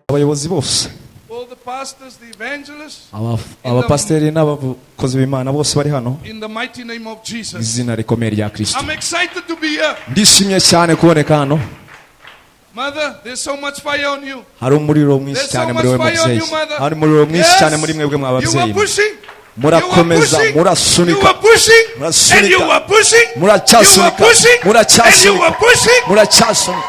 abayobozi bose, abapasiteri n'abakozi b'Imana bose bari hano mu izina rikomeye rya Kristo. Ndishimye cyane kuboneka hano. Hari umuriro mwinshi cyane muri we mubyeyi, hari umuriro mwinshi cyane muri mwebwe mw'ababyeyi. Murakomeza, murasunika, muracyasunika, muracyasunika.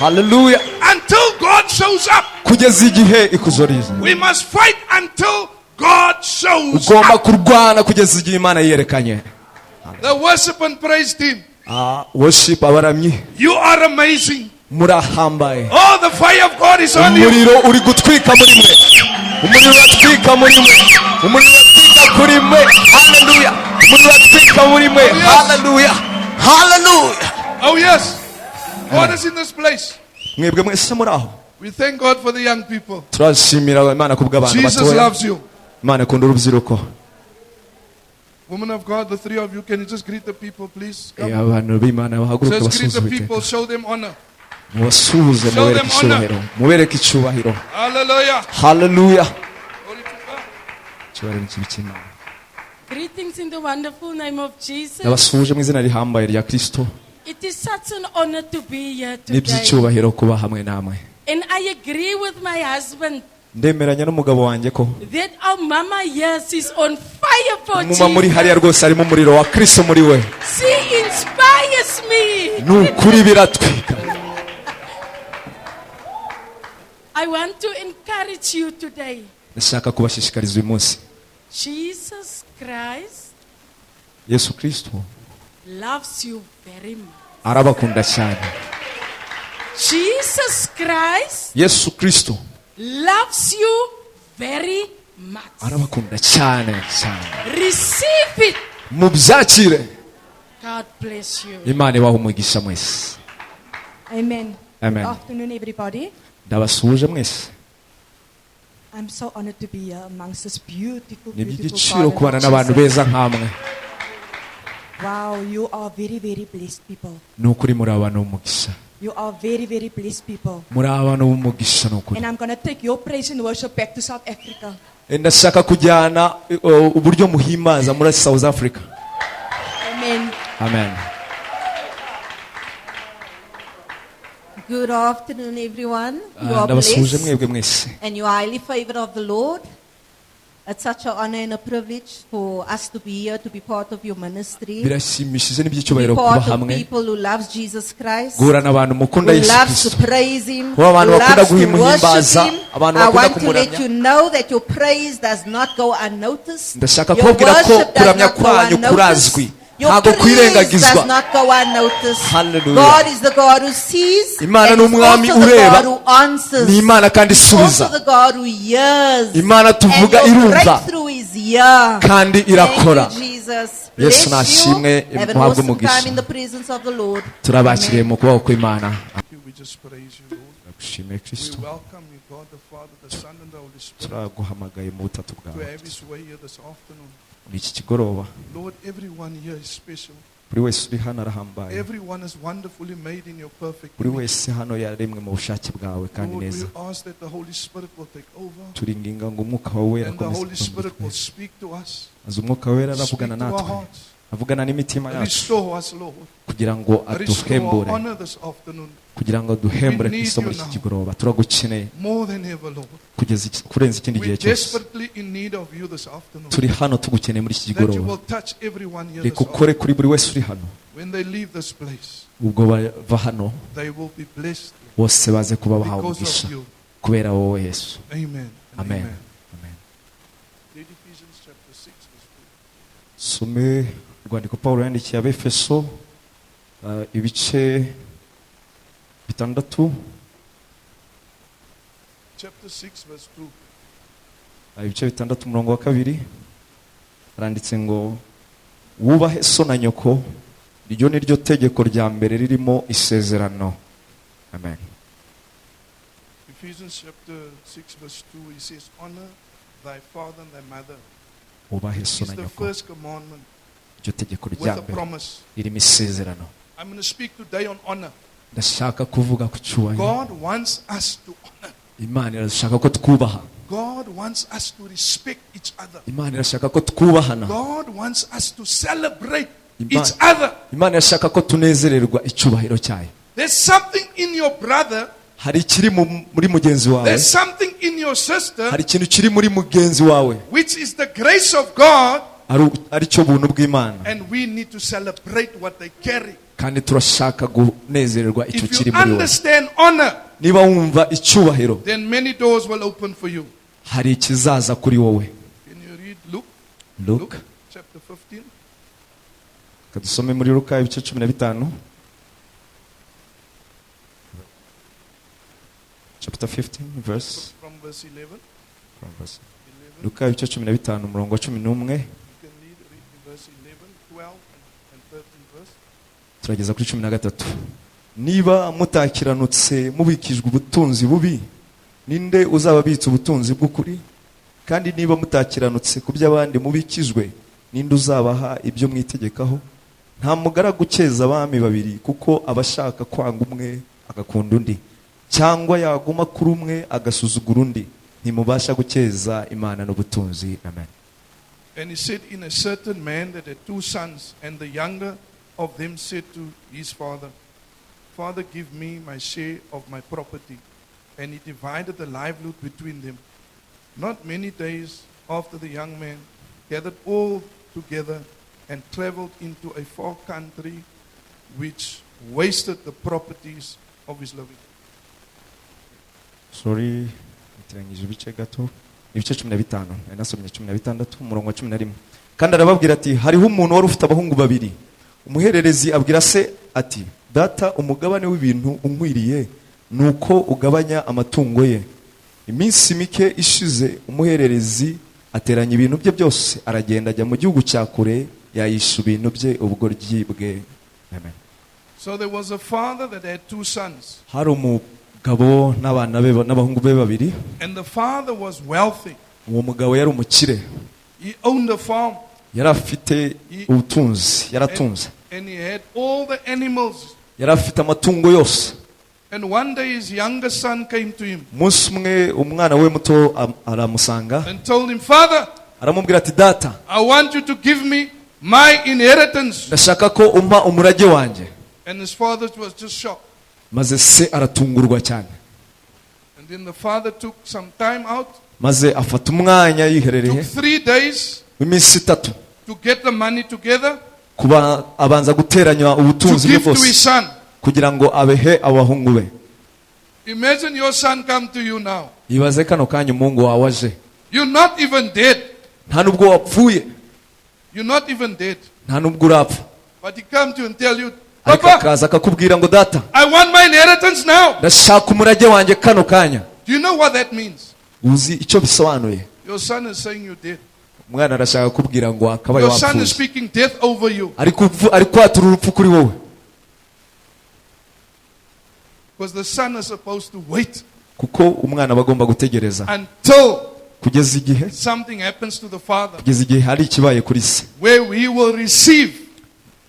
Hallelujah. Until God shows up. Kugeza igihe ikuzo riza. We must fight until God shows up. Ugomba kurwana kugeza igihe Imana yerekanye. The worship and praise team. Worship abaramyi. You are amazing. Murahambaye. Oh, the fire of God is on you. Umuriro uri gutwika muri mwe. Umuriro uratwika muri mwe. Umuriro uratwika kuri mwe. Hallelujah. Umuriro uratwika muri mwe. Hallelujah. Hallelujah. Oh yes. God is in this place. Mwebwe mwese muri aho. We thank God for the young people. Turashimira Imana kubw'abantu batoya. Jesus loves you. Imana ikunda urubyiruko. Woman of God, the three of you, can you just greet the people, please? Abantu b'Imana bahaguruke Just greet basuhuze the people, show them honor. Mubasuhuze mubereke icyubahiro. Mubereke icyubahiro. Hallelujah. Hallelujah. Cyubahiro cy'Imana. Greetings in the wonderful name of Jesus. Nabasuhuje mu izina rihambaye rya Kristo. It is such an honor to be here today. N'iby'icyubahiro kuba hamwe namwe. And I agree with my husband. Ndemeranya n'umugabo wanjye ko That our mama yes is on fire for Jesus. Muma muri hariya rwose arimo umuriro wa Kristo muri we. She inspires me. Nukuri biratwika. I want to encourage you today. Ndashaka kubashishikariza uyu munsi. Jesus Christ Yesu Kristo loves you very much. arabakunda cyane. Jesus Christ Yesu Kristo loves you very much. arabakunda cyane cyane. Receive it. Mubyakire. God bless you. Imana ibahe umugisha mwese. Amen. Amen. Good afternoon, everybody. Ndabasuhuje mwese. I'm so honored to be here amongst this beautiful, Ni beautiful iby'igiciro kubana garden of n'abantu Jesus. beza nkamwe. Wow, you are very, very blessed people. Nukuri muri abantu b'umugisha. You are very, very blessed people. Muri abantu b'umugisha nukuri. And I'm going to take your praise and worship back to South Africa. Ndashaka kujyana uburyo muhimbaza muri South Africa. Amen. Amen. Good afternoon, everyone. You are Ndabasuhuje blessed mwebwe mwese. and you are highly favored of the Lord. It's such an honor and a privilege for us to be here, to be part of your ministry, Birashimishije be n'iby'icyubahiro kuba part of hamwe. people who loves Jesus Christ, Guhura n'abantu mukunda who Yesu loves to Kristo. praise Him, who Kuba abantu bakunda loves to guhimbaza, worship Him. abantu I bakunda want to let kumuramya. you know that your praise does not go unnoticed. Ndashaka Your kubabwira ko worship does kuramya not go kwanyu unnoticed. kurazwi. Your Ntabwo praise kwirengagizwa. does not go unnoticed. Hallelujah. God is the God who sees, Imana and ni is umwami also the ureba. God who answers. Ni Imana kandi He's also isubiza. the God who hears. Imana tuvuga And your irumva breakthrough is here. kandi irakora. Thank you, Jesus. Yesu Bless nashimwe, you. Have an muhabwe awesome umugisha. time in the presence of the Lord. Turabakiriye mu kuboko kw'Imana. We just praise you, Lord. Ndagushimiye Kristo. We welcome you, God the Father, the Son, and the Holy Spirit, Turaguhamagaye mu butatu to bwawe. have His way here this afternoon. Muri iki kigoroba Lord, everyone here is special. buri wese uri hano arahambaye. Everyone is wonderfully made in your perfect Buri image. wese hano yaremwe mu bushake bwawe kandi Lord, neza. we ask that the Holy Spirit will take over, Turinginga ngo umwuka wawe wera and the akomeze Holy Spirit will kutwumva. speak to us, Maze umwuka wera speak aravugana to our natwe. hearts, Avugana n'imitima yacu restore us, Lord, kugira ngo restore aduhembure. our honor this afternoon, Kugira ngo duhembure We need Kristo muri you iki now. kigoroba. Turagukeneye more than ever, Lord. kurenza ikindi gihe We're cyose. desperately in need of you this afternoon, Turi hano tugukeneye muri iki that you kigoroba. will touch everyone here Reka this ukore afternoon. kuri buri wese uri hano. When they leave this place, Ubwo bava hano they will be blessed bose baze kuba bahawe because umugisha of you. kubera wowe Yesu. Amen. and Amen. amen. Amen. Read Ephesians chapter 6, verse 2. Some urwandiko Pawulo yandikiye Abefeso ibice 6. Chapter 6, verse 2. Ibice 6 umurongo wa 2 aranditse ngo wubahe so na nyoko, iryo ni ryo tegeko rya mbere ririmo isezerano. Amen. Ephesians chapter 6, verse 2, he says, honor thy father and thy mother. Wubahe so It's na the nyoko, first commandment. iryo tegeko with rya a mbere promise. ririmo isezerano. I'm going to speak today on honor. Ndashaka kuvuga ku cyubahiro. God wants us to honor. Imana irashaka ko twubaha. God wants us to respect each other. Imana irashaka ko twubahana. God wants us to celebrate each other. Imana irashaka ko tunezererwa icyubahiro cyayo. There's something in your brother. Hari ikiri muri mugenzi wawe. There's something in your sister. Hari ikintu kiri muri mugenzi wawe. Which is the grace of God. Ari cyo buntu bw'Imana. And we need to celebrate what they carry. Kandi turashaka kunezererwa icyo kiri muri wowe. If you understand honor, niba wumva icyubahiro, then many doors will open for you. Hari ikizaza kuri wowe. Can you read Luke chapter 15? Kadusome muri Luka ibice 15. Chapter 15 verse from verse 11. From verse 11. Luka ibice 15 umurongo wa 11. Turageza kuri 13. Niba mutakiranutse mubikijwe ubutunzi bubi, ninde uzababitsa ubutunzi bw'ukuri? Kandi niba mutakiranutse ku by'abandi mubikijwe, ninde uzabaha ibyo mwitegekaho? Nta mugaragu ukeza abami babiri, kuko abashaka kwanga umwe agakunda undi, cyangwa yaguma kuri umwe agasuzugura undi. Ntimubasha gukeza Imana n'ubutunzi. Amen. And he said, in a certain man that had 2 sons, and the younger of them said to his father, Father, give me my share of my property. And he divided the livelihood between them. Not many days after, the young man gathered all together and traveled into a far country, which wasted the properties of his living. Sorry, itirangije ibice gato. Ibice 15, nasomye 16 umurongo wa 11. Kandi arababwira ati, hariho umuntu wari ufite abahungu babiri. Umuhererezi abwira se ati, data, umugabane w'ibintu unkwiriye nuko ugabanya amatungo ye. Iminsi mike ishize, umuhererezi ateranya ibintu bye byose, aragenda ajya mu gihugu cya kure, yayisha ibintu bye ubugoryi bwe. Amen. So there was a father that had 2 sons. Hari umugabo n'abana be n'abahungu be babiri. And the father was wealthy. Uwo mugabo yari umukire. He owned a farm. Yari afite ubutunzi, yaratunze. And he had all the animals. Yari afite amatungo yose. And one day his younger son came to him. Umunsi umwe umwana we muto aramusanga. And told him, Father, aramubwira ati, data, I want you to give me my inheritance. Ndashaka ko umpa umurage wanjye. And his father was just shocked. Maze se aratungurwa cyane. And then the father took some time out. Maze afata umwanya yiherereye. Took 3 days. Iminsi 3. To get the money together. Kuba abanza guteranya ubutunzi bwe bwose. Kugira ngo abehe abahungu be. Imagine your son come to you now. Ibaze kano kanya umuhungu wawe aje. You're not even dead. Nta nubwo wapfuye. You're not even dead. Nta nubwo urapfa. But he come to you and tell you, Papa, kaza akakubwira ngo data, I want my inheritance now. Ndashaka umurage wanjye kano kanya. Do you know what that means? Uzi icyo bisobanuye? Your son is saying you're dead. Umwana arashaka kubwira ngo akabaye wapfuye. Your son is speaking death over you. Ari kwatura urupfu kuri wowe. Because the son is supposed to wait. Kuko umwana bagomba gutegereza. Until kugeza igihe something happens to the father. Kugeza igihe hari ikibaye kuri se. Where he will receive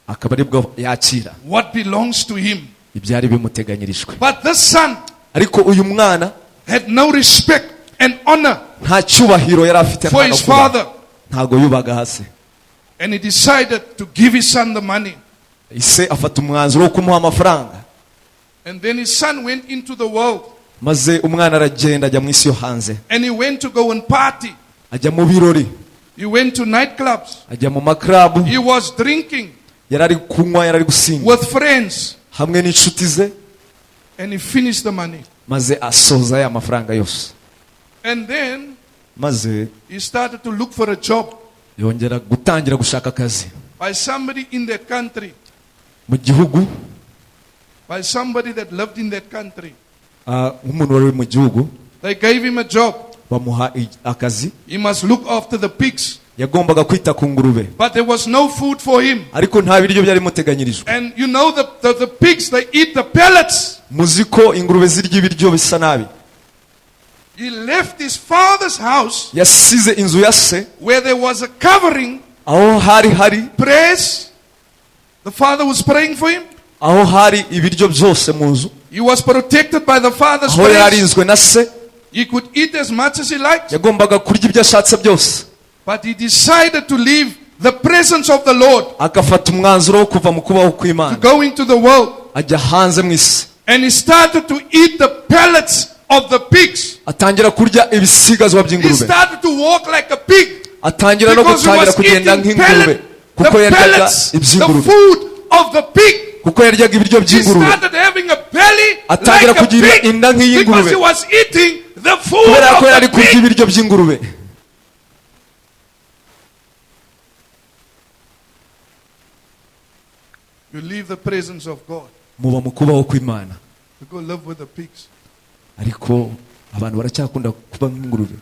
akaba aribwo yakira what belongs to him. Ibyari bimuteganyirijwe. But this son ariko uyu mwana had no respect and honor nta cyubahiro yari afite for his father. Ntago yubaga hasi. And he decided to give his son the money. Ise afata umwanzuro wo kumuha amafaranga. And then his son went into the world. Maze umwana aragenda ajya mu isi yo hanze. And he went to go and party. Ajya mu birori. He went to nightclubs. Ajya mu maklabu. He was drinking. Yarari kunywa, yarari gusinda. With friends. Hamwe n'inshuti ze. And he finished the money. Maze asoza ya mafaranga yose. And then maze he started to look for a job. Yongera gutangira gushaka akazi. By somebody in that country. Mu gihugu. By somebody that lived in that country. Umuntu wari mu gihugu. They gave him a job. Bamuha akazi. He must look after the pigs. Yagombaga kwita ku ngurube. But there was no food for him. Ariko nta biryo byari muteganyirijwe. And you know the pigs, they eat the pellets. Muziko ingurube zirya ibiryo bisa nabi. He left his father's house. Yasize inzu ya se. Where there was a covering. aho hari prayers. The father was praying for him. aho hari ibiryo byose mu nzu, He was protected by the father's aho prayers. yarinzwe na se, He could eat as much as he liked. yagombaga kurya ibyo ashatse byose, But he decided to leave the presence of the Lord, agafata umwanzuro wo kuva mu kubaho to kw'Imana go into the world. ajya hanze mu isi, And he started to eat the pellets of the pigs. atangira kurya ibisigazwa He by'ingurube, started to walk like a pig. atangira no Because he gutangira was kugenda eating nk'ingurube, kuko the yaryaga pellets, the iby'ingurube, food of the pig. kuko yaryaga ibiryo He by'ingurube, started having a belly atangira like a kugira pig inda because nk'iy'ingurube, he was eating the food kubera of ko yari the kurya pig. ibiryo by'ingurube. You leave the presence of God Muba mu kubaho kw'Imana, to go live with the pigs. ariko abantu baracyakunda kuba nk'ingurube.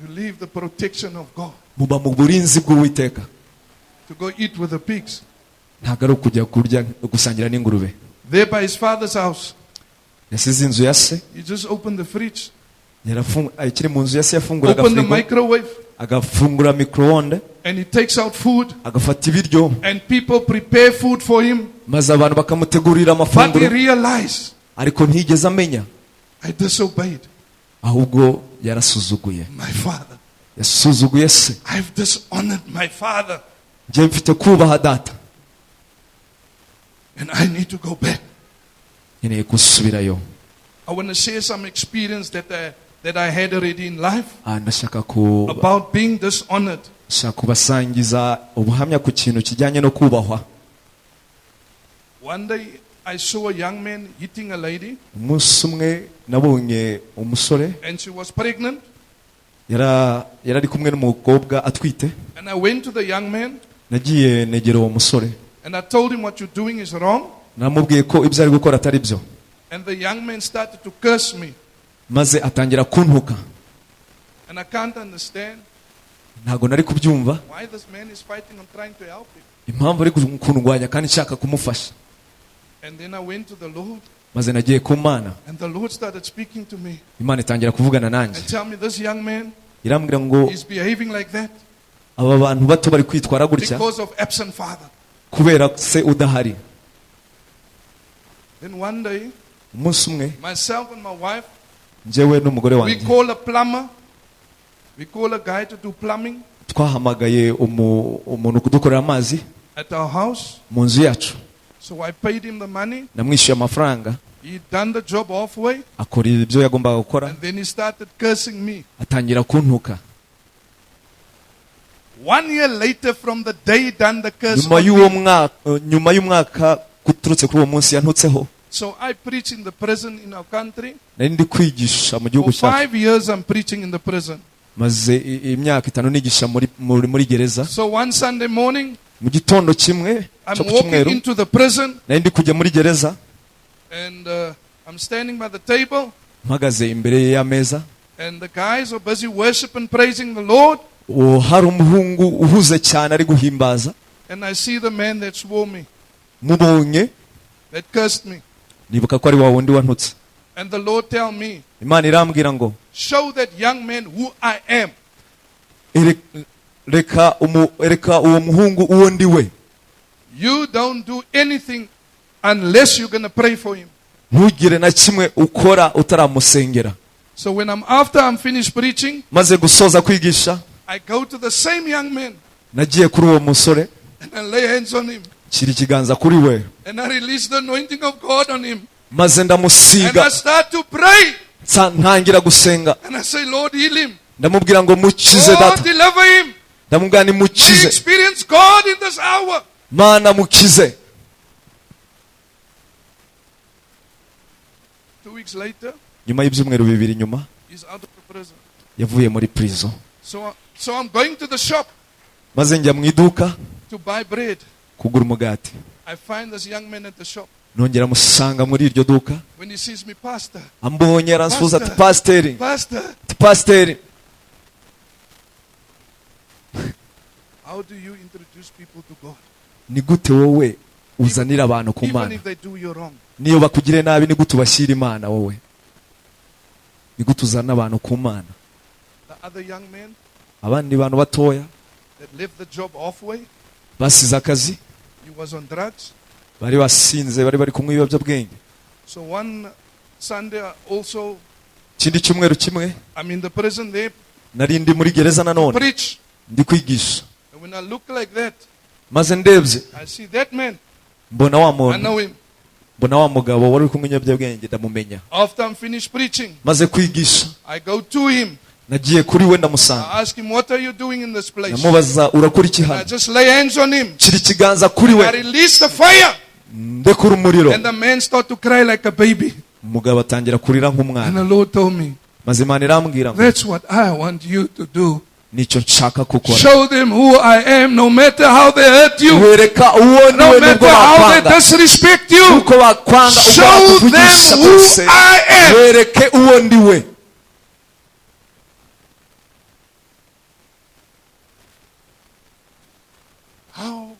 You leave the protection of God Muba mu burinzi bw'Uwiteka, to go eat with the pigs. ntabwo ari ukujya kurya gusangira n'ingurube. There by his father's house, Yasize inzu ya se, he just opened the fridge, akiri mu nzu ya se yafunguraga opened the firigo, microwave, agafungura micro-onde, and he takes out food, agafata ibiryo, and people prepare food for him. maze abantu bakamutegurira But he amafunguro, realized, ariko ntigeze amenya, I disobeyed ahubwo yarasuzuguye, my father. yasuzuguye se. I've dishonored my father, Njye mfite kubaha data, and I need to go back. nkeneye gusubirayo. I want to share some experience that I had already in life Ndashaka about being dishonored. kubasangiza ubuhamya ku kintu kijyanye no kubahwa. One day I saw a young man hitting a lady, Umunsi umwe nabonye umusore and she was pregnant. yari ari kumwe n'umukobwa atwite, And I went to the young man nagiye negera uwo musore, and I told him, what you're doing is wrong. namubwiye ko ibyo ari gukora atari byo, And the young man started to curse me. maze atangira kuntuka. And I can't understand Ntabwo nari kubyumva why this man is fighting. I'm trying to help him. impamvu ari kundwanya kandi nshaka kumufasha. And then I went to the Lord, Maze nagiye ku Mana, and the Lord started speaking to me Imana itangira kuvugana nanjye, and tell me, this young man irambwira ngo is behaving like that aba bantu bato bari kwitwara gutya because of absent father. kubera se udahari. Then one day, Umunsi umwe myself and my wife, njyewe n'umugore we wanjye call a plumber. We call a guy to do plumbing twahamagaye umuntu kudukorera amazi at our house. mu nzu yacu. So I paid him the money. Namwishyuye amafaranga, He done the job halfway, akora ibyo yagombaga gukora, and then he started cursing me. atangira kuntuka. 1 year later, from the day he done the curse Nyuma on y'uwo me, mwaka, nyuma y'umwaka guturutse kuri uwo munsi yantutseho, so I preach in the prison in our country. nari ndi kwigisha mu gihugu For cyacu, 5 years I'm preaching in the prison. maze imyaka 5 nigisha muri gereza. So one Sunday morning, Mu gitondo kimwe I'm cyo ku walking cyumweru into the prison, nari ndi kujya muri gereza, and I'm standing by the table, mpagaze imbere y'ameza, and the guys are busy worshiping, praising the Lord. hari umuhungu uhuze cyane ari guhimbaza, And I see the man that swore me, mubonye that cursed me. nibuka ko ari wa wundi wantutse. And the Lord tell me, Imana irambwira ngo show that young man who I am. reka uwo muhungu uwo ndi we, You don't do anything unless you're going to pray for him. ntugire na kimwe ukora utaramusengera. So when after I'm finished preaching, Maze gusoza kwigisha, I go to the same young man nagiye kuri uwo musore, and I lay hands on him, nshyira ikiganza kuri we, and I release the anointing of God on him, maze and I ndamusiga, start to pray, ntangira gusenga, and I say, Lord, heal him. ndamubwira ngo mukize Lord, data, deliver him. ndamubwira ni We mukize, experience God in this hour. Mana mukize. 2 weeks later, Nyuma y'ibyumweru 2 nyuma he's out of the prison. yavuye muri prison. So I'm going to the shop Maze njya mu iduka to buy bread. kugura umugati, I find this young man at the shop. nongera musanga muri iryo duka, When he sees me, Pastor, ambonye aransuhuza ati Pastor. pasiteri, Pastor, ati pasiteri. how do you introduce people to God? Ni gute wowe uzanira abantu ku Even Mana? if they do you wrong. Niyo bakugire nabi ni gute ubashyira Imana wowe? Ni gute uzana abantu ku Mana? The other young man, Abandi bantu batoya that left the job halfway. basize akazi, He was on drugs. bari basinze, bari kunywa ibiyobyabwenge. So one Sunday also, Ikindi cyumweru kimwe I'm in the prison there, nari ndi muri gereza nanone preach. ndi kwigisha, And when I look like that, maze ndebye I see that man. mbona wa I muntu, know him. mbona wa mugabo wari kunywa ibiyobyabwenge ndamumenya. After I'm finished preaching, Maze kwigisha I go to him. nagiye kuri we ndamusanga, I ask him, what are you doing in this place? ndamubaza urakora iki I hano? just lay hands on him. Kiri ikiganza kuri I we, release the fire. ndekura umuriro. And the man started to cry like a baby. Umugabo atangira kurira And nk'umwana. the Lord told me, Maze Imana irambwira ngo that's what I want you to do. nicyo nshaka gukora. Show them who I am, no matter how they hurt you, wereka uwo no ndiwe matter nubwo how they bakwanga, disrespect you. nuko bakwanga, ubwo Show bakuvugisha them who bose, I am. wereke uwo ndiwe. How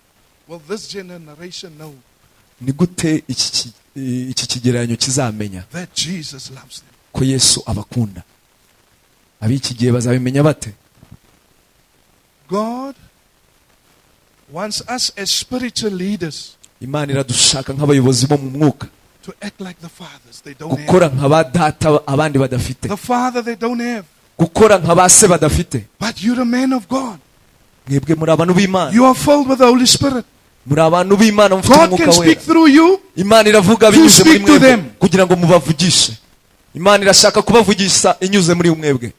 will this generation know Ni gute iki kigereranyo kizamenya that Jesus loves them? ko Yesu abakunda? Ab'iki gihe bazabimenya bate? God wants us as spiritual leaders Imana iradushaka nk'abayobozi bo mu mwuka to act like the fathers they don't have. gukora nka ba data abandi badafite, The father they don't have. gukora nka ba se badafite. But you're a man of God. Mwebwe muri abantu b'Imana, You are filled with the Holy Spirit. muri abantu b'Imana mufite God umwuka can speak wera. through you. Imana iravuga binyuze muri speak to mwebwe them. kugira ngo mubavugishe. Imana irashaka kubavugisha inyuze muri mwebwe,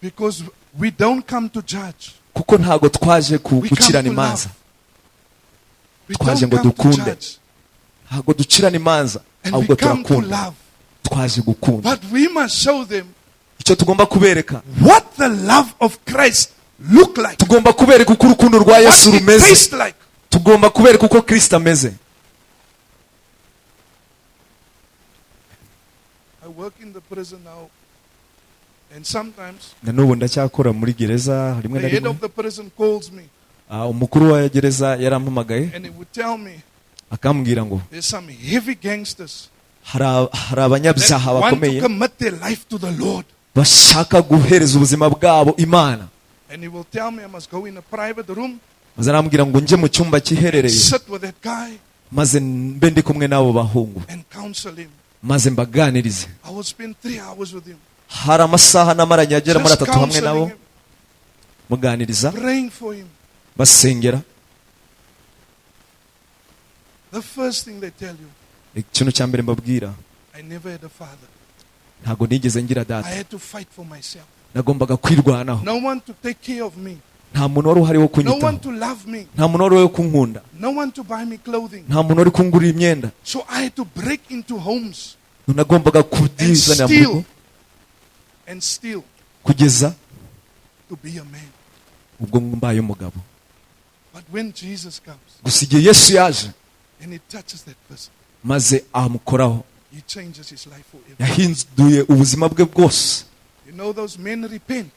Because we don't come to judge. kuko ntago twaje We come gucirana to imanza, love. We Twaje don't ngo come to dukunde. judge. ntago ducirana imanza, And we ahubwo come to turakunda. love. Twaje gukunda. But we must show them Icyo tugomba kubereka, what the love of Christ look like. tugomba kubereka uko urukundo rwa Yesu What it rumeze, tastes like. tugomba kubereka uko Kristo ameze. I work in the prison now. And sometimes Na n'ubu ndacyakora muri gereza rimwe the na head rimwe. of the prison calls me Umukuru wa gereza yarampamagaye and he would tell me akambwira ngo there's some heavy gangsters hari that abanyabyaha want to bakomeye commit their life to the Lord. bashaka guhereza ubuzima bwabo Imana. And he will tell me I must go in a private room, Maze arambwira ngo njye mu cyumba kiherereye, sit with that guy maze mbe ndi kumwe n'abo bahungu, and counsel him. maze mbaganirize. I will spend 3 hours with him. Hari amasaha n'amaranye agera muri Just atatu hamwe nabo, counseling him, muganiriza, praying for him. basengera. The first thing they tell you, Ikintu cya mbere mbabwira, I never had a father. ntago nigeze ngira I data, had to fight for myself. nagombaga kwirwanaho. No one to take care of me. Nta muntu wari uhari wo No one kunyitaho, to love me. nta muntu wari wo kunkunda, No one to buy me clothing. nta muntu wari kungurira imyenda. So I had to break into homes Nagombaga kubyizanira mu rugo and steal kugeza to be a man. ubwo mbaye umugabo. But when Jesus comes Gusa igihe Yesu yaje and he touches that person, maze amukoraho, he changes his life forever. yahinduye ubuzima bwe bwose. You know, those men repent.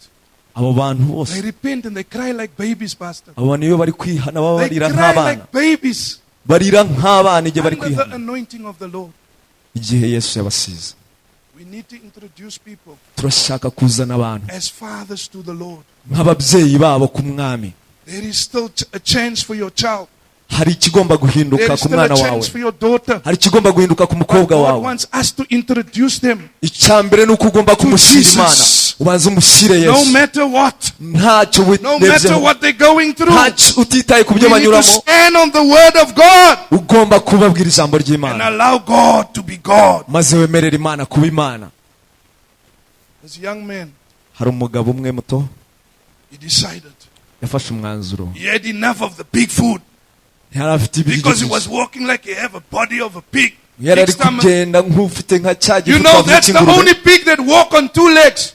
Abo bantu They bose, repent and they cry like babies, Pastor. abo bantu iyo bari kwihana baba They barira cry nk'abana, like babies barira nk'abana igihe bari under the kwihana, anointing of the Lord. igihe Yesu yabasize. We need to introduce people Turashaka kuzana abantu as fathers to the Lord. nk'ababyeyi babo ku mwami. There is still a chance for your child. Hari ikigomba There guhinduka is ku still a mwana wawe, chance for your daughter. hari ikigomba guhinduka ku But mukobwa God wawe. wants us to introduce them Icya mbere ni uko ugomba kumushyira Jesus. Imana, ubanza umushyire no Yesu. matter what. Ntacyo No matter wirebyeho, what they're going through. ntacyo utitaye ku byo We need to banyuramo, stand on the word of God ugomba kubabwira ijambo and ry'Imana, allow God to be God. maze wemerera Imana kuba Imana. This young man, Hari umugabo umwe muto he decided yafashe umwanzuro, he had enough of the pig food yari afite ibiryo because he byinshi. was walking like he have a body of a pig. Yari ari Big stomach. kugenda nk'ufite nka cya You gifu know, twavuze that's the cy'ingurube. only pig that walk on 2 legs.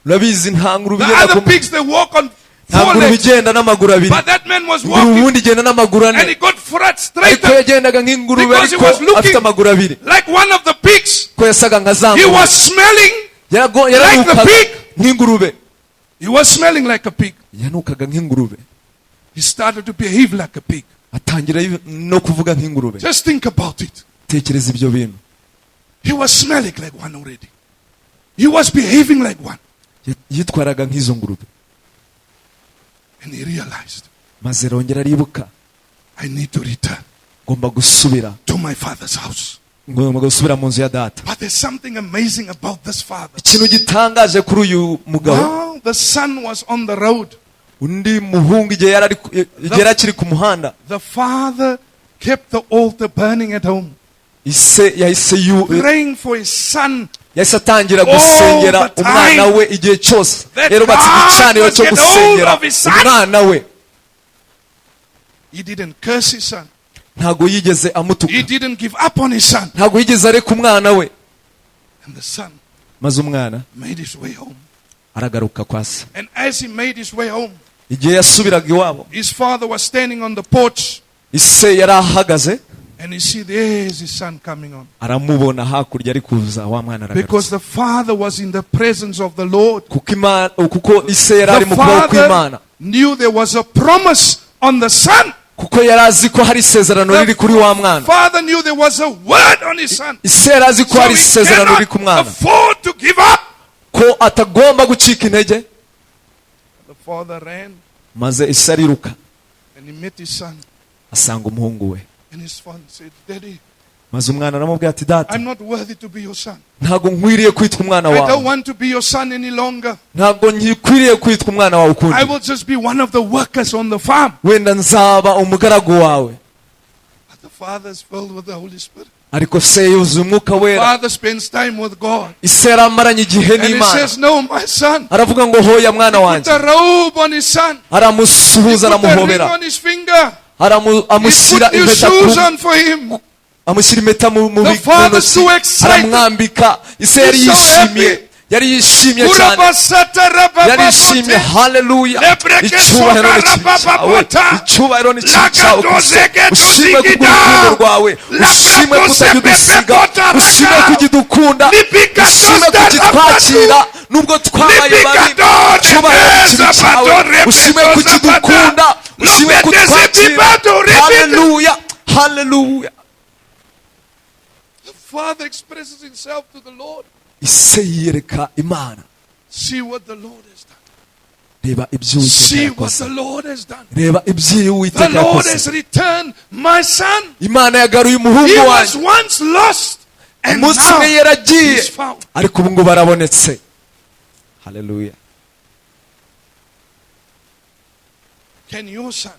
Urabizi nta ngurube The igenda other ku pigs, they walk on nta 4 ngurube legs. igenda n'amaguru abiri, But that man was ingurube walking ubundi igenda n'amaguru and he ane, got fat straight ariko up yagendaga nk'ingurube because he ariko was looking afite amaguru abiri, like one of the pigs. ko yasaga nka za He ngurube. was smelling. Yaranukaga pig. nk'ingurube, He was smelling like a pig. yanukaga nk'ingurube, He started to behave like a pig. atangira no kuvuga nk'ingurube. Just think about it. Tekereza ibyo bintu. He was smelling like one already. He was behaving like one. Yitwaraga nk'izo ngurube. And he realized, maze rongera aribuka, I need to return ngomba gusubira, to my father's house. ngomba gusubira mu nzu ya data. But there's something amazing about this father. Ikintu gitangaje kuri uyu mugabo, While the son was on the road, undi muhungu igihe yari akiri ku muhanda, the father kept the altar burning at home, ise yahise praying for his son. yahise atangira gusengera umwana we igihe cyose. Rero batse igicaniro cyo gusengera umwana we. He didn't curse his son. Ntago yigeze amutuka, He didn't give up on his son. ntago yigeze areka umwana we. And the son Maze umwana made his way home. aragaruka kwa se. And as he made his way home, Igihe yasubiraga iwabo, his father was standing on the porch. ise yari ahagaze, And you see, there's his son coming on. aramubona hakurya ari kuza, wa mwana Because aragarutse. the father was in the presence of the Lord. Kuko ise yari ari The mu kuboko kw'Imana, father knew there was a promise on the son. kuko yari azi ko hari isezerano riri kuri wa mwana. Father knew there was a word on his son. Ise yari azi ko So hari he isezerano riri ku cannot mwana, afford to give up. ko atagomba gucika intege. The father ran Maze ise ariruka and he met his son. asanga umuhungu we. And his son said, Daddy, Maze umwana aramubwira ati, data, I'm not worthy to be your son. ntago nkwiriye kwitwa umwana I don't wawe, want to be your son any longer. ntago nkwiriye kwitwa umwana wawe I ukundi, will just be one of the workers on the farm. wenda nzaba umugaragu wawe. But the father is filled with the Holy Spirit. Ariko se yuzuye umwuka wera, Father spends time with God. ise yaramaranye igihe And he n'Imana. says, no, my son. Aravuga ngo hoya mwana Put wanjye. the robe on his son. Aramusuhuza, Put the ring aramuhobera, on his finger. He amushyira put new impeta shoes ku, on for him. amushyira impeta mu The father's ntoki, so excited. aramwambika. Ise yari He's so yishimiye, happy. yari yishimye cyane, yari yishimye. Haleluya! Icyubahiro ni cyawe, icyubahiro ni cyawe Kristo. Ushimwe kubw'urukundo rwawe, ushimwe kutajya udusiga, ushimwe kugidukunda, ushimwe kugitwakira nubwo twabaye babi. Icyubahiro ni cyawe, ushimwe kugidukunda, ushimwe kutwakira. Haleluya, haleluya. The father expresses himself to the Lord. Ise yiyereka Imana. See what the Lord has done. Reba ibyo Uwiteka See what yakoze, the Lord has done. reba ibyo The Uwiteka Lord yakoze. has returned my son. Imana yagaruye He umuhungu was wanjye, once lost and umunsi now umwe yaragiye, he's found. ariko ubu ngubu arabonetse. Haleluya. Can your son,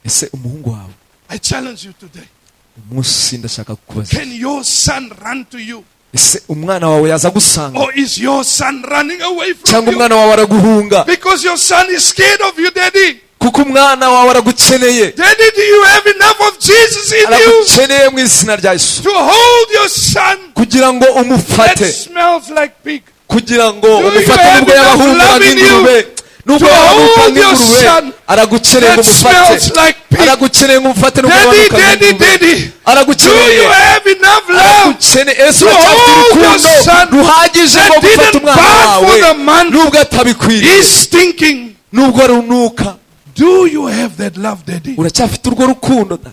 Ese umuhungu wawe, I challenge you today, umunsi ndashaka kukubaza, can your son run to you? ese umwana wawe yaza gusanga, Or is your son running away from cyangwa you? umwana wawe araguhunga Because your son is scared of you, Daddy. kuko umwana wawe aragukeneye, Daddy, do you have enough of Jesus in you aragukeneye mu izina rya Yesu, to hold your son kugira ngo that umufate, smells like pig? kugira ngo Do you umufate have nubwo enough yabahunga love in nk'ingurube, nubwo to yabahuka hold your nk'ingurube, son aragukeneye ngo that smells umufate, like pig? aragukeneye ngo umufate nubwo Daddy, yabahuka Daddy, nk'ingurube, Daddy, do aragukeneye, you have enough love aragukeneye. Yesu to aracyafite hold your urukundo son ruhagije that rwo gufata didn't umwana bark wawe for the month? nubwo atabikwiriye, He's stinking. nubwo runuka? Do you have that love, Daddy? Uracyafite urwo rukundo da?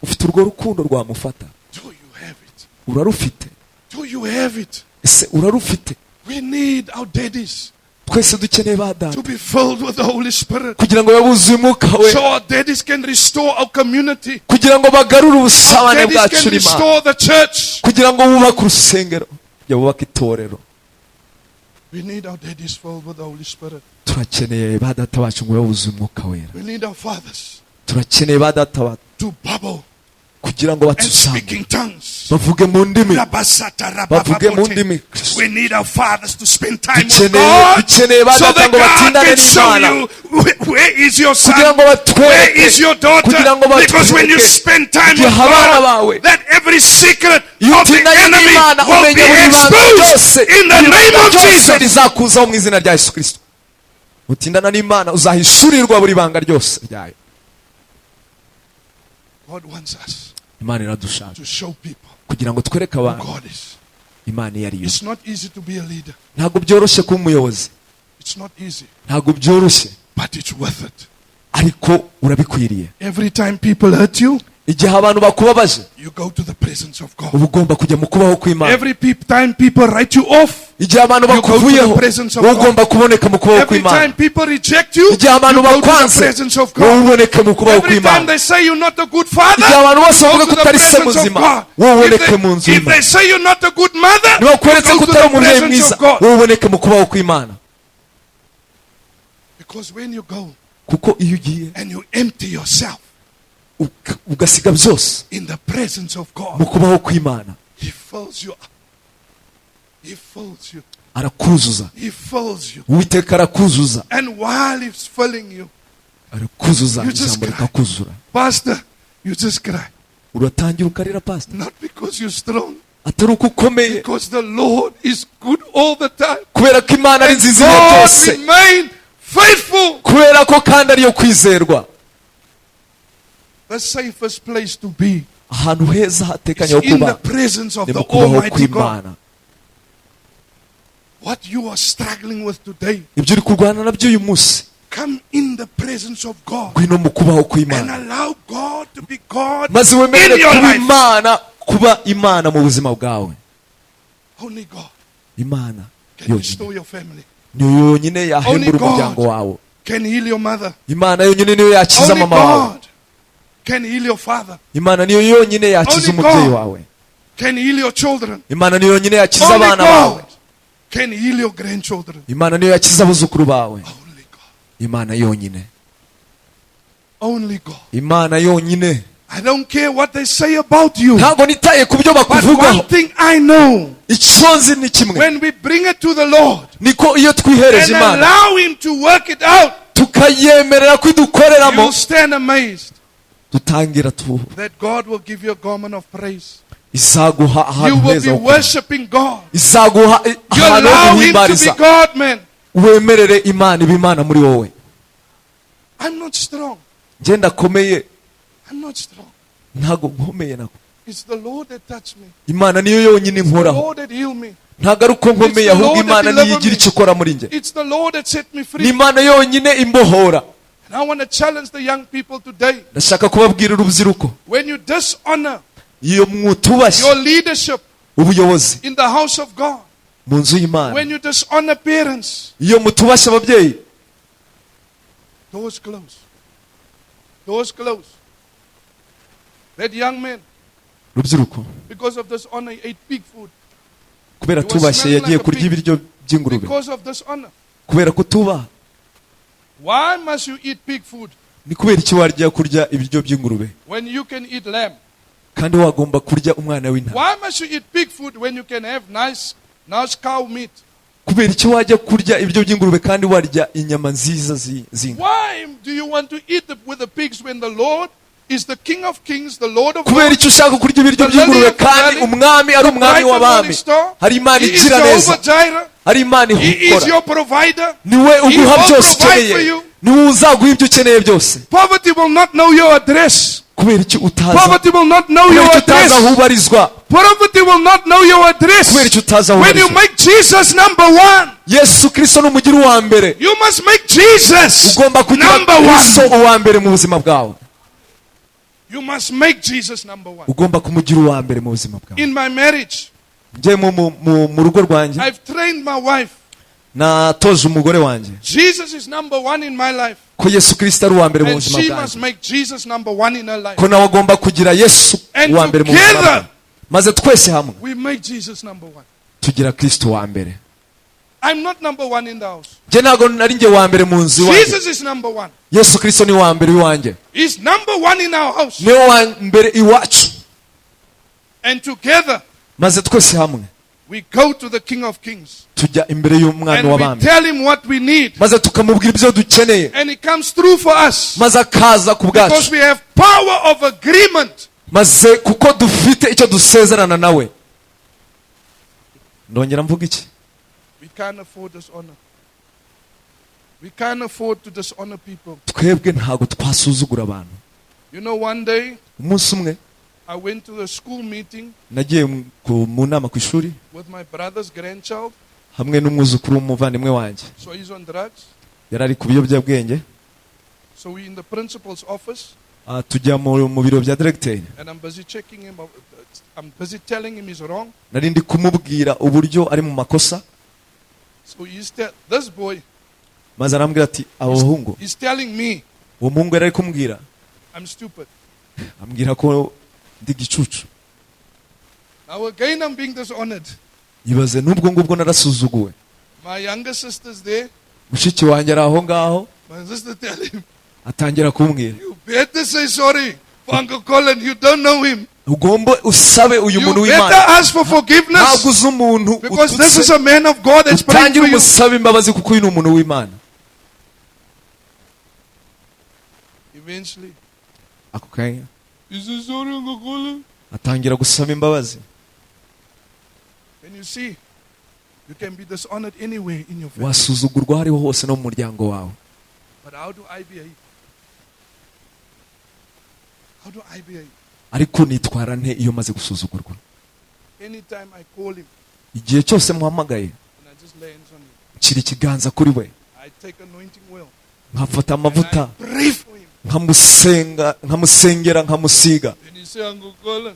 Ufite urwo rukundo rwamufata? Do you have it? Urarufite? Do you have it? Ese urarufite? We need our daddies Twese dukeneye ba to data be filled with the Holy Spirit, kugira ngo babuzuye umwuka we, so our daddies can restore our community. kugira ngo bagarure ubusabane Daddies bwacu can n'Imana, restore the church. kugira ngo bubake urusengero, bubake itorero. We need our daddies filled with the Holy Spirit. Turakeneye ba data bacu ngo babuzuye umwuka wera. We need our fathers Turakeneye ba data bacu to bubble kugira ngo and speak in batuzamuke, tongues. bavuge mu ndimi, bavuge mu ndimi. We need our fathers to spend time with Dukeneye God, dukeneye ba so data that ngo God batindane can show n'Imana, you where is your kugira son, ngo where batwereke, is your daughter. kugira ngo Because when you batwereke spend time igihe with abana God, bawe that every secret iyo of the utindanye enemy n'Imana will umenya be buri banga ryose, exposed in the name of ryose Jesus. rizakuzaho mu izina rya Yesu Kristo. Utindana n'Imana uzahishurirwa buri banga ryose ryayo. God wants us Imana iradushaka to show people kugira ngo twereke who abantu God is. Imana iyo ari yo. It's not easy to be a leader. Ntabwo byoroshye kuba umuyobozi, It's not easy, ntabwo byoroshye, but it's worth it. ariko urabikwiriye. Every time people hurt you, igihe abantu bakubabaje you go to the presence of God. uba ugomba kujya mu kubaho kw'Imana. Every time people write you off, igihe abantu you go to bakuvuyeho the presence of wowe God. ugomba kuboneka mu kubaho Every kw'Imana. time people reject you, igihe abantu you go to the bakwanze presence of wowe God. uboneke mu kubaho Every time kw'Imana. they say you're not a good father, igihe abantu bose go bavuga to ko the utari se presence of muzima God. wowe If uboneke mu nzu they y'Imana. say you're not a good mother, niba you bakweretse go ko to utari the umubyeyi presence mwiza of God. wowe uboneke mu kubaho kw'Imana. Because when you go kuko iyo ugiye and you empty yourself ugasiga byose in the presence of God, mu kubaho kw'Imana, He fills you up. He fills you. arakuzuza. He fills you. Uwiteka arakuzuza, And while He's filling you, arakuzuza, You just ijambo cry. rikakuzura. Pastor, you just cry. Uratangira ukarira pastor, Not because you're strong, atari uko ukomeye, because the Lord is good all the time. kubera ko Imana ari And nziza ibihe God byose, remain faithful. kubera ko kandi ariyo kwizerwa. The safest place to be Ahantu heza is hatekanye ho in the kuba presence of ni the mu kubaho Almighty God. kw'Imana. What you are struggling with today, Ibyo uri kurwana nabyo uyu munsi, come in the presence of God ngwino mu kubaho and kw'Imana, allow God to be God maze wemerere in your kuba life. kuba Imana mu buzima bwawe. Only God Imana can yonyine restore your family. niyo yonyine yahembura God. umuryango wawe. Can heal your mother. Imana yonyine niyo yakiza Only mama wawe. God can heal your father. Imana niyo yonyine yakiza Only umubyeyi God. wawe. Can heal your children. Imana niyo yonyine yakiza Only abana bawe. God can heal your grandchildren. Imana niyo yakiza abuzukuru bawe. Only God. Imana yonyine. Only God. Imana yonyine. I don't care what they say about you. Ntabwo nitaye ku byo But one bakuvugaho. thing I know, Icyo nzi ni kimwe, when we bring it to the Lord niko iyo twihereje and Imana allow Him to work it out, tukayemerera ko idukoreramo, you'll stand amazed dutangira that God will give you a garment of praise. izaguha You ahantu will heza be ho kuba. worshiping God. Izaguha You ahantu ho allow Him to be guhimbariza. God, man. Wemerere Imana iba Imana muri wowe. I'm not strong. Njye ndakomeye, I'm not strong. ntabwo nkomeye nako. It's the Lord that touched me. Imana niyo yonyine The inkoraho. Lord that healed me. Ntabwo ari uko nkomeye, It's the ahubwo Lord that Imana niyo delivered igira me. icyo ikora muri njye. It's the Lord that set me Ni free. Imana yonyine imbohora. And I want to challenge the young people today. Ndashaka kubabwira urubyiruko, When you dishonor iyo mwutubashye your leadership ubuyobozi in the house of God, mu nzu y'Imana, when you dishonor parents, iyo mutubashye ababyeyi, doors close. Doors close. That young man, rubyiruko, because of dishonor, he ate pig food. kubera You were tubashye smelling yagiye like a kurya pig. ibiryo by'ingurube. Because of dishonor. Kubera kutubaha, Why must you eat pig food ni kubera iki warya kurya ibiryo by'ingurube when you can eat lamb? kandi wagomba kurya umwana w'intama? Why must you eat pig food when you can have nice cow meat? Kubera iki wajya kurya ibiryo by'ingurube kandi warya inyama nziza z'inka? Why do you want to eat with the pigs when the Lord is the King of Kings, the Lord of Kubera Lords? iki ushaka kurya ibiryo by'ingurube kandi umwami ari umwami w'abami? Hari Imana He is igira neza, Jehovah Jireh. hari Imana He is ikora, your provider. niwe uguha will byose provide for ukeneye, you. niwe uzaguha ibyo ukeneye byose. Poverty will not know your address. Kubera iki utaza, Poverty will not know kubera your iki utaza aho address. ubarizwa? Poverty will not know your address. Kubera iki utaza aho When you ubarizwa? make Jesus number one, Yesu Kristo ni umugire uwa mbere. you must make Jesus Ugomba kugira number Kristo one. uwa mbere mu buzima bwawe. You must make Jesus number one. Ugomba kumugira uwa mbere mu buzima bwawe. In my marriage, Njye mu rugo rwanjye I've trained my wife. natoje umugore wanjye Jesus is number one in my life. ko Yesu Kristo ari uwa mbere mu And buzima she bwanjye, must make Jesus number one in her life. ko nawe agomba kugira Yesu And uwa mbere mu buzima together, bwawe, maze twese hamwe we make Jesus number one. tugira Kristo wa mbere. I'm not number one in the house. Njye ntabwo nari njye wa mbere mu nzu iwanjye. Jesus is number one. Yesu Kristo ni wa mbere iwanjye, He's number one in our house. niwe wa mbere iwacu, And together, maze twese hamwe we go to the King of Kings. tujya imbere y'umwami And we w'abami, tell him what we need. maze tukamubwira ibyo dukeneye, And he comes through for us. maze akaza ku Because bwacu, we have power of agreement. maze kuko dufite icyo dusezerana nawe. Ndongera mvuga iki? We can't afford dishonor. We can't afford to dishonor people. Twebwe ntabwo twasuzugura abantu. You know, one day, Umunsi umwe I went to a school meeting nagiye mu nama ku ishuri with my brother's grandchild. hamwe n'umwuzukuru w'umuvandimwe wanjye, So he's on drugs. yari ari ku biyobyabwenge. So we're in the principal's office. tujya mu biro bya directeur. And I'm busy checking him. I'm busy telling him he's wrong. Nari ndi kumubwira uburyo ari mu makosa. So this boy, maze arambwira ati abahungu, he's telling me uwo muhungu yari kumbwira I'm stupid. ambwira ko ndi gicucu. Now again I'm being dishonored. Ibaze nubwo ngubwo narasuzuguwe. My younger sister's there. Mushiki wanjye ari aho ngaho. My sister tell him, atangira kumbwira, you better say sorry for Uncle Colin, you don't know him. ugomba usabe uyu muntu You better w'Imana. ask for forgiveness. Ntabwo uzi umuntu Because this is a man of God that's praying utangira for you. umusabe imbabazi kuko uyu ni umuntu w'Imana. Eventually, ako kanya you say sorry Uncle Colin. atangira gusaba imbabazi. And you see, you can be dishonored anywhere in your family. wasuzugurwa aho ariho hose no mu muryango wawe. But how do I behave? How do I behave? ariko nitwara nte iyo maze gusuzugurwa? Anytime I call him igihe cyose muhamagaye and I just lay hands on him, nshyira ikiganza kuri we, I take anointing oil nkafata and amavuta I pray for him. nkamusengera nkamusiga. And he say, Uncle Colin,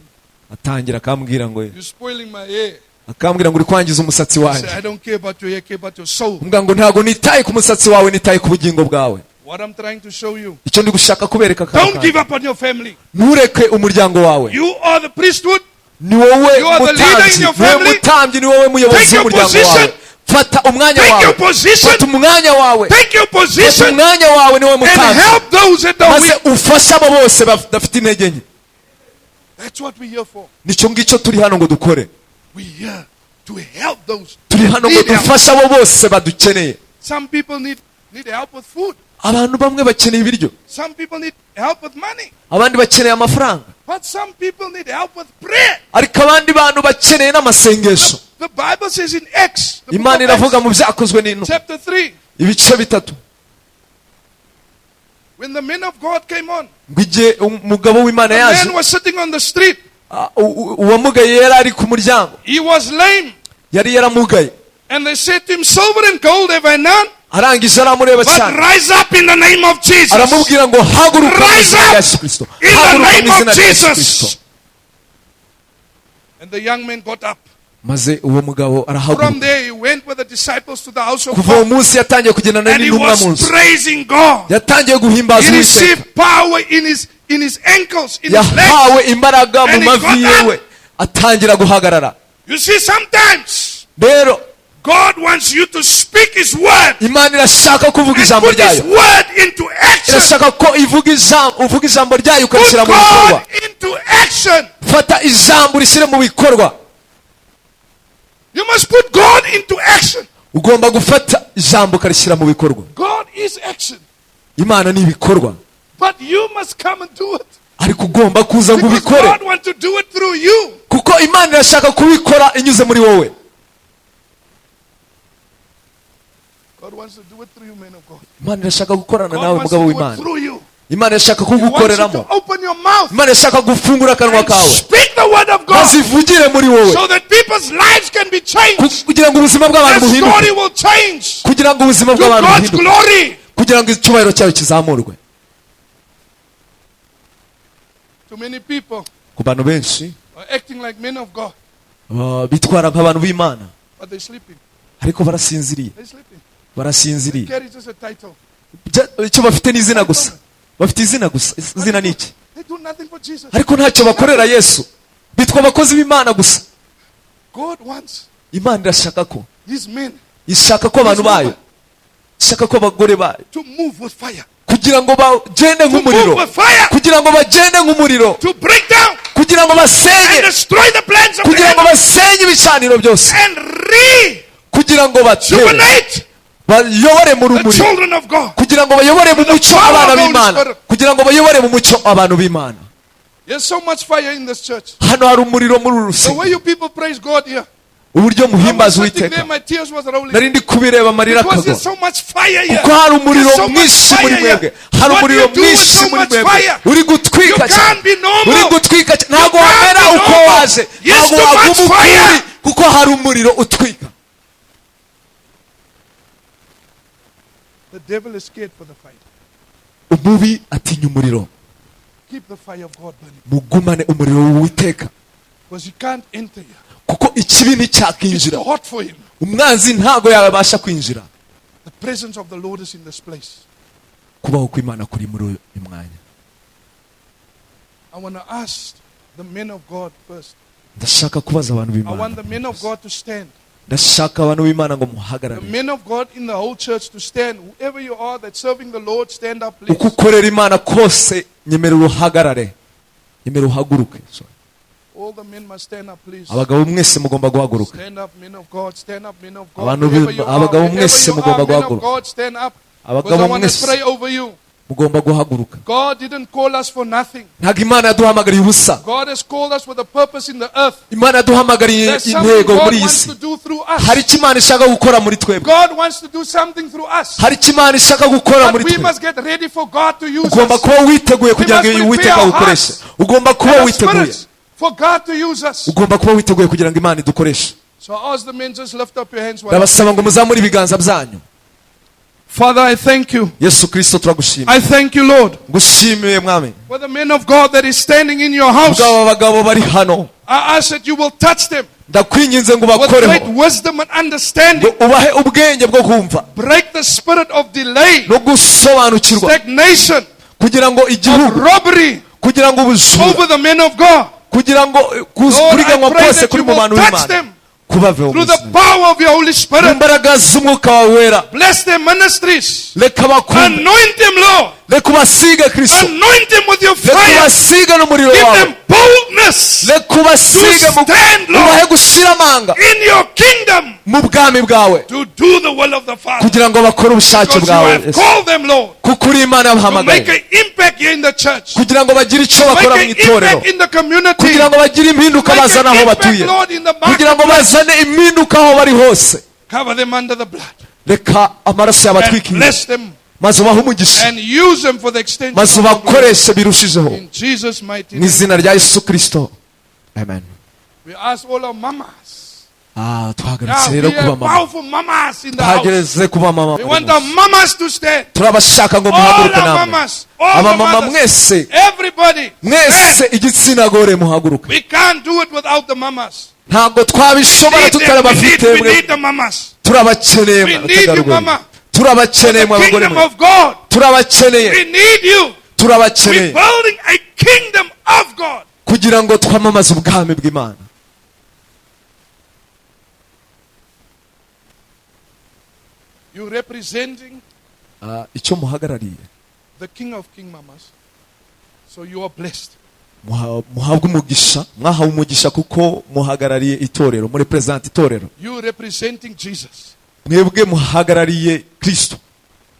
atangira akambwira ngo you're spoiling my hair. akambwira ngo uri kwangiza umusatsi I say, wanjye. I don't care about your hair, I care about your soul. mbwa ngo ntabwo nitaye ku musatsi wawe, nitaye ku bugingo bwawe. What I'm trying to show you, icyo ndi gushaka kubereka don't give up on your family. ntureke umuryango wawe. You are the priesthood. ni wowe You are the leader in mutambyi, your ni wowe family. mutambyi, ni wowe muyobozi Take your w'umuryango position. wawe. fata umwanya Take wawe, your position. fata umwanya wawe, Take your fata position umwanya wawe, ni wowe and mutambyi, help those that are maze weak. ufashe abo bose badafite intege nke. That's what we're here for. nicyo ngicyo turi hano ngo dukore. We're here to help those. turi hano ngo Need help. dufashe abo bose badukeneye. Some people need help with food. abantu bamwe bakeneye ibiryo, Some people need help with money. abandi bakeneye amafaranga, But some people need help with prayer. ariko abandi bantu bakeneye n'amasengesho. The Bible says in Acts, the book imana of iravuga Acts, mu byakozwe n'intumwa chapter 3, ibice 3 when the men of God came on, ngo igihe umugabo w'Imana the yaje, man was sitting on the street. uwamugaye yari ari ku muryango, He was lame. yari yaramugaye. And they said to him, silver and gold have I none, arangije aramureba but cyane, rise up in the name of Jesus. aramubwira ngo haguruka mu Rise izina up rya Yesu Kristo, in the haguruka mu name of izina rya Yesu Kristo. Jesus. And the young man got up. maze uwo mugabo From arahaguruka. there, he went with the disciples to the house of kuva uwo God. munsi yatangiye kugendana And he n'intumwa mu was nzu, praising God. yatangiye guhimbaza He Uwiteka, received power in his ankles, in his legs. yahawe imbaraga mu And he mavi got up. yewe, atangira guhagarara. You see, sometimes rero God wants you to speak His word imana irashaka kuvuga and ijambo put His ryayo, word into action. irashaka ko uvuga ijambo ryayo Put ukarishyira mu bikorwa. God into action. fata ijambo urishyire mu bikorwa. You must put God into action. ugomba gufata ijambo ukarishyira mu bikorwa. God is action. imana ni ibikorwa, But you must come and do it. ariko ugomba kuza ngo Because ubikore, God wants to do it through you. kuko imana irashaka kubikora inyuze muri wowe. God wants to do it through you, man of God. imana irashaka gukorana God nawe wants to mugabo do it w'Imana. through you. imana irashaka He wants you kugukoreramo. to open your mouth imana irashaka gufungura akanwa and kawe, speak the word of God maze ivugire muri wowe, so that people's lives can be changed. kugira ngo ubuzima bw'abantu Their buhinduke, story will change kugira ngo ubuzima to bw'abantu God's buhinduke, glory. kugira ngo icyubahiro cyawe kizamurwe. Too many people ku bantu benshi are acting like men of God, bitwara nk'abantu b'Imana, but they're sleeping. ariko barasinziriye, They're sleeping. barasinziriye. Carry just a title. icyo bafite ni izina gusa, bafite izina gusa. izina ni iki? They do nothing for Jesus. ariko ntacyo bakorera Yesu, bitwa abakozi b'Imana gusa. God wants imana irashaka ko, His men ishaka ko abantu bayo, ishaka ko abagore bayo to move with fire, kugira ngo bagende nk'umuriro, move with fire, kugira ngo bagende nk'umuriro, to break down kugira ngo and basenye, destroy the plans of the kugira ngo enemy, basenye ibicaniro byose, and kugira ngo batere, rejuvenate bayobore mu the rumuri, children of God. kugira ngo bayobore mu mucyo power abana of the Holy b'Imana, Spirit. kugira ngo bayobore mu mucyo abantu b'Imana. There's so much fire in this church. hano hari umuriro muri uru The way rusengero, you people praise God here. uburyo I was muhimbaza sitting there, Uwiteka, my tears was rolling. nari ndi kubireba amarira Because akagwa, there's so much fire here. kuko hari umuriro There's so much mwinshi muri fire here. mwebwe, hari What umuriro you do with mwinshi so muri much mwebwe, fire? uri gutwika You cyane, can't be normal. uri gutwika cyane, ntabwo You can't wamera be uko normal. waje, Yes, ntabwo too much waguma uko fire. uri, kuko hari umuriro utwika. The devil is scared for the fire. umubi atinya umuriro. Keep the fire of God burning. mugumane umuriro w'Uwiteka, Because he can't enter here. kuko ikibi It's nicyakinjira, too hot for him. umwanzi ntago yabasha kwinjira. The presence of the Lord is in this place. Kubaho kw'Imana kuri muri uyu mwanya. I want to ask the men of God first. Ndashaka kubaza abantu I want b'Imana, the men of God to stand. ndashaka abantu b'Imana ngo The muhagarare. men of God in the whole church to stand. Whoever you are that's serving the Lord, stand up, Uko please. ukorera Imana kose nyemera uruhagarare, nyemera uhaguruke. All the men must stand up, please. Abagabo mwese mugomba guhaguruka. Stand up, men of God. Stand up, men of God. Abantu Wherever you are, abagabo wherever mwese you mugomba are, men of guhaguruka. God, stand up. Because Abagabo I want to mwese pray over you. mugomba guhaguruka. God didn't call us for nothing. Ntabwo Imana yaduhamagariye ubusa. God has called us with a purpose in the earth. Imana yaduhamagariye There's something intego God muri iyi wants si. to do through us. Hari icyo Imana ishaka gukora muri twebwe. God wants to do something through us. Hari icyo Imana ishaka gukora But muri we twebwe. must get ready for God to use Ugomba us. kuba witeguye kugira ngo We must Uwiteka prepare our awukoreshe. hearts Ugomba kuba And our witeguye. spirits for God to use us. Ugomba kuba witeguye kugira ngo Imana idukoreshe. So I ask the men, just lift up your hands. Ndabasaba ngo muzamure ibiganza byanyu. Father, I thank you. Yesu Kristo turagushimiye. I thank you, Lord, Ngushimiye mwami. for the men of God that is standing in your house. Ubwo aba bagabo bari hano, I ask that you will touch them ndakwinginze ngo with great bakoreho. wisdom and understanding. Ngo ubahe ubwenge bwo kumva Break the spirit of delay, no gusobanukirwa, stagnation, kugira ngo of igihugu, robbery kugira ngo ubujura, over the men of God. kugira ngo Lord, kuriganwa I pray kose that kuri you mu will bantu touch b'Imana them kubaveho through the ubuzima. power of your Holy Spirit. Imbaraga z'umwuka wawe wera, Bless their ministries. reka bakumve, Anoint them, Lord. reka ubasige Kristo, Anoint them with your reka fire. ubasige n'umuriro Give wawe, them boldness reka ubasige to stand, Lord, ubahe gushira amanga in your kingdom mu bwami bwawe, to do the will of the Father. kugira ngo bakore ubushake Because you bwawe have Yesu. called them, Lord, kuko uri Imana to make yabahamagaye an impact here in the church. kugira ngo bagire icyo bakora mu Make an itorero, impact in the community. kugira ngo bagire impinduka Make bazana an aho impact, batuye, Lord, in the kugira ngo marketplace. bazane impinduka aho bari hose. Cover them under the blood. Reka amaraso And yabatwikire, bless them maze ubahe umugisha, and use them for the extension maze of your glory. ubakoreshe birushijeho, In Jesus' mighty mu name. izina rya Yesu Kristo, amen. We ask all our mamas. Twahagaritse Now, rero we kuba have mama, powerful mamas in the house. twagereze kuba mama. We want our mamas to stand. turabashaka ngo All muhaguruke our namwe, mamas, all the abamama mothers, mwese, everybody. mwese stand. igitsina gore muhaguruke. We can't do it without the mamas. Ntabwo twabishobora We need tutarabafite, the mamas. turabakeneye We need you, mama. turabakeneye The abagore kingdom mwe, of God. turabakeneye, We need you. We're turabakeneye building a kingdom of God. kugira ngo twamamaze ubwami bw'Imana. You're representing Icyo muhagarariye, the King of King mamas. So you are blessed. muhabwe umugisha, mwahawe umugisha kuko muhagarariye itorero, muri present itorero. You're representing Jesus. Mwebwe muhagarariye Kristo.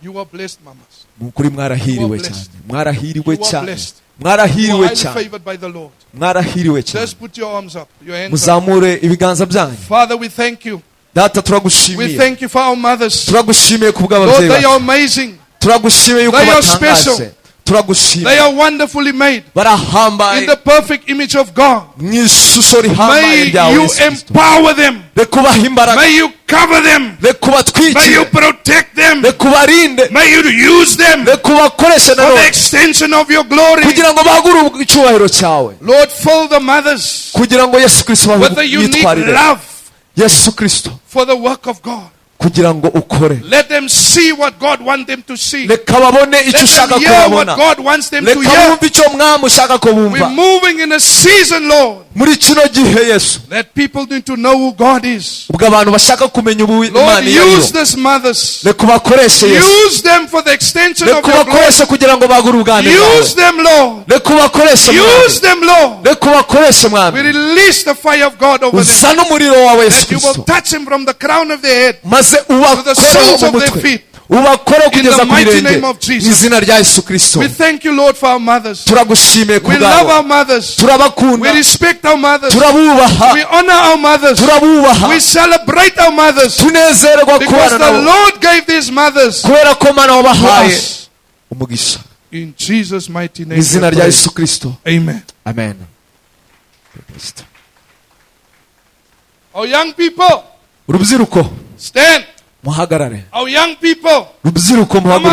You are blessed, mamas. Mukuri mwarahiriwe You are cyane, blessed. mwarahiriwe You are cyane, blessed. You mwarahiriwe are highly cyane, favored by the Lord. mwarahiriwe cyane. Just put your arms up, your hands up. Muzamure ibiganza byanyu. Father, we thank you. Data We turagushimiye, thank you for our mothers. turagushimiye ku Lord, bw'ababyeyi they are bacu, amazing. turagushimiye yuko They are batangaje, special. They turagushimiye, are wonderfully made in barahambaye the perfect image of God. mu ishusho rihambaye May ryawe you Yesu Kristo. empower them. Reka ubahe imbaraga, May you cover them. reka May you ubatwikire, protect them. reka ubarinde, May you use them reka ubakoreshe for the nanone extension of your glory. kugira ngo bagure icyubahiro cyawe, Lord, fill the mothers kugira ngo Yesu Kristo with a unique yitwarire. love Yesu Kristo, for the work of God. kugira ngo ukore, Let them see what God wants them to see. reka babone icyo Let ushaka them ko hear what babona, God wants them to reka hear. bumve icyo mwami ushaka ko We're bumva moving in a season, Lord, muri kino gihe Yesu, that people need to know who God is. ubwo abantu bashaka kumenya ubu Lord, Imana iyo ariyo, use these mothers. reka ubakoreshe Yesu, Use them for the extension of reka your glory. ubakoreshe kugira ngo bagure ubwami Use bwawe, them, Lord. reka ubakoreshe Use mwami, them, Lord. reka ubakoreshe We mwami, release the fire of God over them. uzane umuriro wawe Yesu That you will Kristo, touch them from the crown of their head maze to the ubakoreho soles mu of their mutwe, feet. ubakore In kugeza the ku mighty birenge, name of mu Jesus. izina rya Yesu Kristo. We thank you, Lord, for our mothers. Turagushimiye ku We love our bwabo, mothers. turabakunda, We respect our mothers. turabubaha, We honor our mothers. turabubaha, We celebrate our mothers. tunezerwa Because kubana the nabo, Lord gave these mothers kubera ko Mana to wabahaye us. umugisha. In Jesus' mighty Mu name. izina we rya pray. Yesu Kristo, Amen. amen. Our young people, Urubyiruko stand. muhagarare, Our young people, rubyiruko muhaguruke.